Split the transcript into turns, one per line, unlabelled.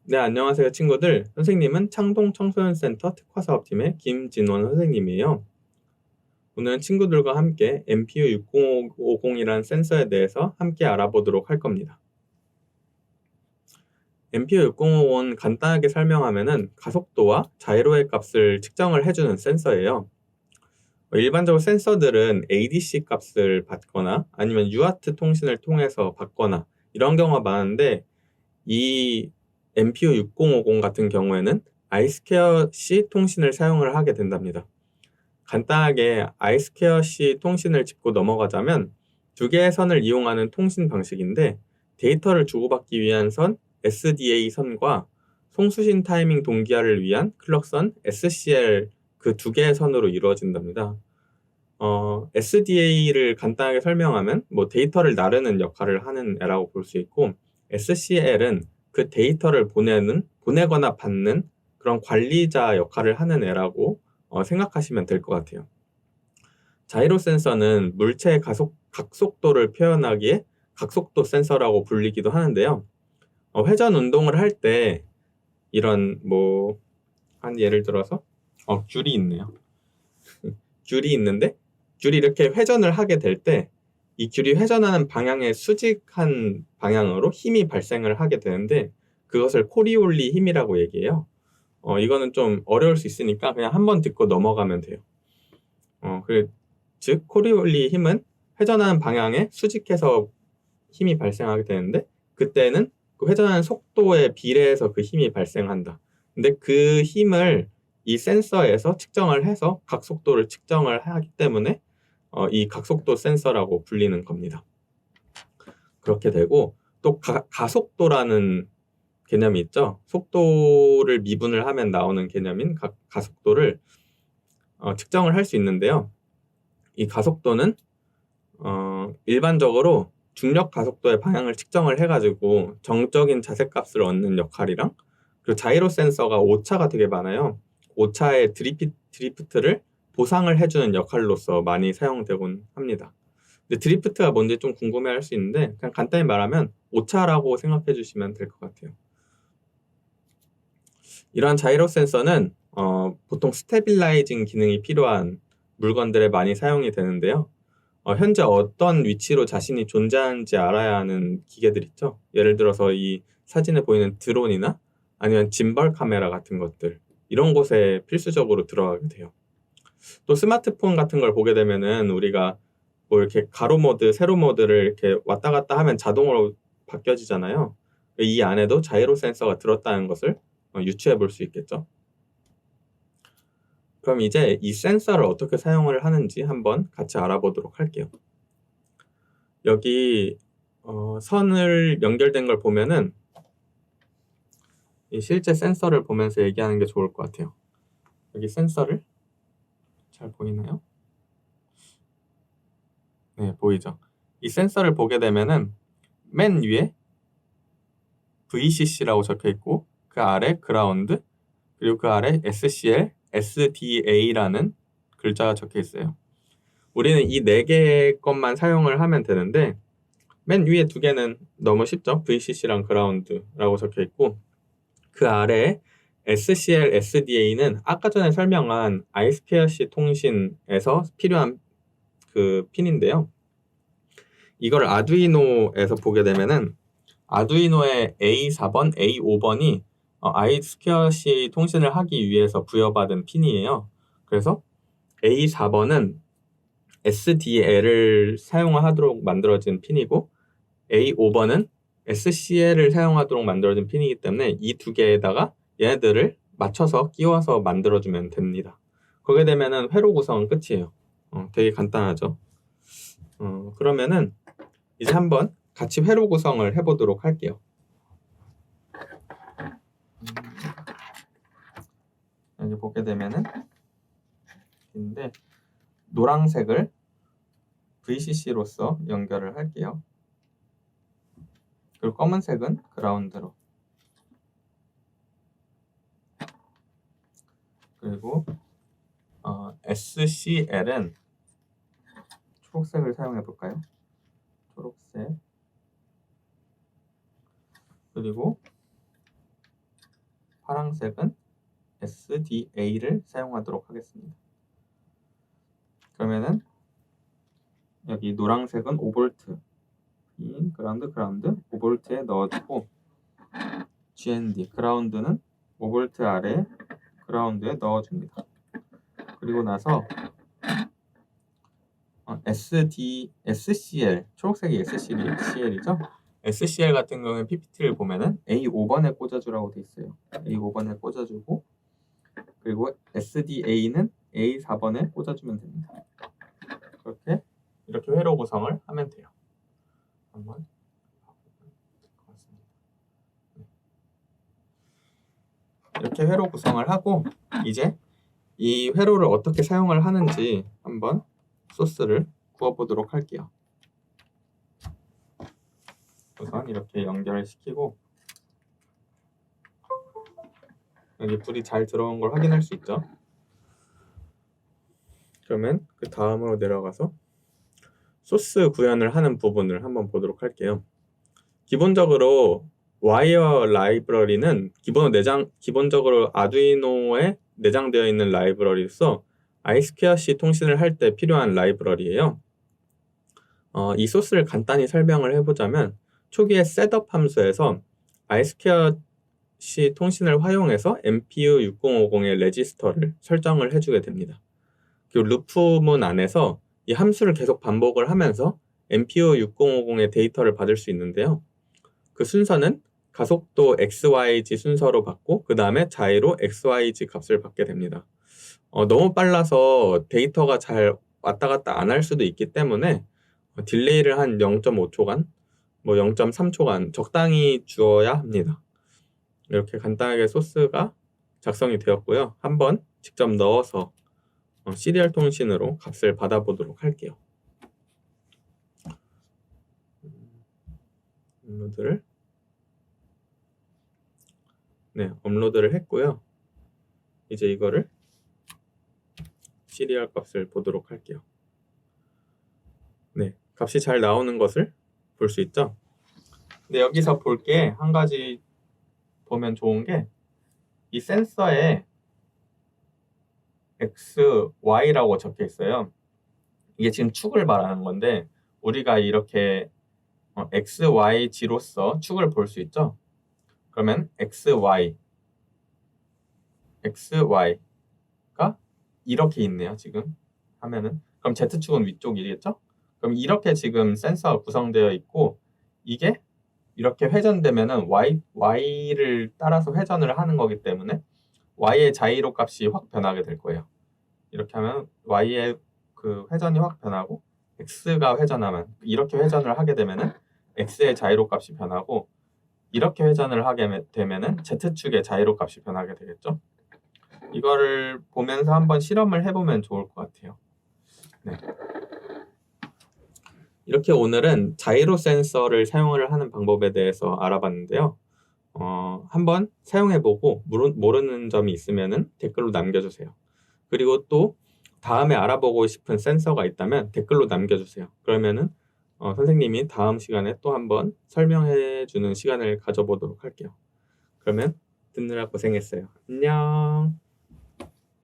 네, 안녕하세요, 친구들. 선생님은 창동 청소년센터 특화사업팀의 김진원 선생님이에요. 오늘은 친구들과 함께 MPU 6050이라는 센서에 대해서 함께 알아보도록 할 겁니다. MPU 6050은 간단하게 설명하면은 가속도와 자이로의 값을 측정을 해주는 센서예요. 일반적으로 센서들은 ADC 값을 받거나 아니면 UART 통신을 통해서 받거나 이런 경우가 많은데, 이 MPU 6050 같은 경우에는 iSquare C 통신을 사용을 하게 된답니다. 간단하게 iSquare C 통신을 짚고 넘어가자면 두 개의 선을 이용하는 통신 방식인데, 데이터를 주고받기 위한 선 SDA 선과 송수신 타이밍 동기화를 위한 클럭선 SCL, 그 두 개의 선으로 이루어진답니다. SDA를 간단하게 설명하면 데이터를 나르는 역할을 하는 애라고 볼 수 있고, SCL은 그 데이터를 보내거나 받는 그런 관리자 역할을 하는 애라고 생각하시면 될 것 같아요. 자이로 센서는 물체의 각속도를 표현하기에 각속도 센서라고 불리기도 하는데요. 회전 운동을 할 때 이런 한 예를 들어서 귤이 있네요. 귤이 있는데 귤이 이렇게 회전을 하게 될 때 이 귤이 회전하는 방향의 수직한 방향으로 힘이 발생을 하게 되는데, 그것을 코리올리 힘이라고 얘기해요. 이거는 좀 어려울 수 있으니까 그냥 한번 듣고 넘어가면 돼요. 즉 코리올리 힘은 회전하는 방향에 수직해서 힘이 발생하게 되는데, 그때는 그 회전하는 속도에 비례해서 그 힘이 발생한다. 근데 그 힘을 이 센서에서 측정을 해서 각속도를 측정을 하기 때문에 이 각속도 센서라고 불리는 겁니다. 그렇게 되고, 또 가속도라는 개념이 있죠. 속도를 미분을 하면 나오는 개념인 가속도를 측정을 할 수 있는데요. 이 가속도는 일반적으로 중력 가속도의 방향을 측정을 해가지고 정적인 자색값을 얻는 역할이랑, 그리고 자이로 센서가 오차가 되게 많아요. 오차의 드리프트를 보상을 해주는 역할로서 많이 사용되곤 합니다. 근데 드리프트가 뭔지 좀 궁금해할 수 있는데, 그냥 간단히 말하면 오차라고 생각해 주시면 될 것 같아요. 이러한 자이로 센서는 보통 스테빌라이징 기능이 필요한 물건들에 많이 사용이 되는데요. 현재 어떤 위치로 자신이 존재하는지 알아야 하는 기계들 있죠. 예를 들어서 이 사진에 보이는 드론이나 아니면 짐벌 카메라 같은 것들, 이런 곳에 필수적으로 들어가게 돼요. 또 스마트폰 같은 걸 보게 되면은 우리가 이렇게 가로 모드, 세로 모드를 이렇게 왔다 갔다 하면 자동으로 바뀌어지잖아요. 이 안에도 자이로 센서가 들었다는 것을 유추해 볼 수 있겠죠. 그럼 이제 이 센서를 어떻게 사용을 하는지 한번 같이 알아보도록 할게요. 여기 선을 연결된 걸 보면은 이 실제 센서를 보면서 얘기하는 게 좋을 것 같아요. 여기 센서를 잘 보이나요? 네, 보이죠? 이 센서를 보게 되면은 맨 위에 VCC라고 적혀 있고, 그 아래 그라운드, 그리고 그 아래 SCL, SDA라는 글자가 적혀 있어요. 우리는 이 네 개의 것만 사용을 하면 되는데, 맨 위에 두 개는 너무 쉽죠? VCC랑 그라운드라고 적혀 있고, 그 아래에 SCL, SDA는 아까 전에 설명한 iSquare-C 통신에서 필요한 그 핀인데요. 이걸 아두이노에서 보게 되면은 아두이노의 A4번, A5번이 iSquare-C 통신을 하기 위해서 부여받은 핀이에요. 그래서 A4번은 SDL을 사용하도록 만들어진 핀이고, A5번은 SCL을 사용하도록 만들어진 핀이기 때문에 이 두 개에다가 얘네들을 맞춰서 끼워서 만들어주면 됩니다. 그렇게 되면은 회로 구성은 끝이에요. 되게 간단하죠. 그러면은 이제 한번 같이 회로 구성을 해보도록 할게요. 여기 보게 되면은 인데 노란색을 VCC로서 연결을 할게요. 그리고 검은색은 그라운드로. 그리고 SCL은 초록색을 사용해 볼까요? 초록색. 그리고 파란색은 SDA를 사용하도록 하겠습니다. 그러면은 여기 노란색은 5V 그라운드 5V에 넣어주고, GND 그라운드는 5V 아래 그라운드에 넣어줍니다. 그리고 나서 SCL, 초록색이 SCL이죠? SCL 같은 경우는 PPT를 보면은 A5번에 꽂아주라고 돼 있어요. A5번에 꽂아주고, 그리고 SDA는 A4번에 꽂아주면 됩니다. 이렇게 회로 구성을 하면 돼요. 한번 이렇게 회로 구성을 하고, 이제 이 회로를 어떻게 사용을 하는지 한번 소스를 구워보도록 할게요. 우선 이렇게 연결시키고, 여기 불이 잘 들어온 걸 확인할 수 있죠. 그러면 그 다음으로 내려가서 소스 구현을 하는 부분을 한번 보도록 할게요. 기본적으로 와이어 라이브러리는 기본적으로 아두이노에 내장되어 있는 라이브러리로서 I2C 통신을 할 때 필요한 라이브러리예요. 이 소스를 간단히 설명을 해보자면, 초기에 셋업 함수에서 I2C 통신을 활용해서 MPU 6050의 레지스터를 설정을 해주게 됩니다. 그 루프문 안에서 이 함수를 계속 반복을 하면서 MPU 6050의 데이터를 받을 수 있는데요. 그 순서는 가속도 XYZ 순서로 받고, 그 다음에 자이로 XYZ 값을 받게 됩니다. 너무 빨라서 데이터가 잘 왔다 갔다 안 할 수도 있기 때문에 딜레이를 한 0.5초간, 0.3초간 적당히 주어야 합니다. 이렇게 간단하게 소스가 작성이 되었고요. 한번 직접 넣어서 시리얼 통신으로 값을 받아보도록 할게요. 업로드를 했고요. 이제 이거를 시리얼 값을 보도록 할게요. 값이 잘 나오는 것을 볼 수 있죠. 근데 여기서 볼 게 한 가지 보면 좋은 게, 이 센서에 X, Y라고 적혀 있어요. 이게 지금 축을 말하는 건데, 우리가 이렇게 X, Y, G로서 축을 볼 수 있죠. 그러면 XY가 이렇게 있네요. 지금 하면은, 그럼 Z축은 위쪽이겠죠. 그럼 이렇게 지금 센서가 구성되어 있고, 이게 이렇게 회전되면은 Y를 따라서 회전을 하는 거기 때문에 Y의 자이로 값이 확 변하게 될 거예요. 이렇게 하면 Y의 그 회전이 확 변하고, X가 회전하면, 이렇게 회전을 하게 되면은 X의 자이로 값이 변하고, 이렇게 회전을 하게 되면은 Z축의 자이로 값이 변하게 되겠죠. 이거를 보면서 한번 실험을 해보면 좋을 것 같아요. 이렇게 오늘은 자이로 센서를 사용을 하는 방법에 대해서 알아봤는데요. 한번 사용해보고 모르는 점이 있으면 댓글로 남겨주세요. 그리고 또 다음에 알아보고 싶은 센서가 있다면 댓글로 남겨주세요. 그러면은 선생님이 다음 시간에 또 한번 설명해주는 시간을 가져보도록 할게요. 그러면 듣느라 고생했어요. 안녕.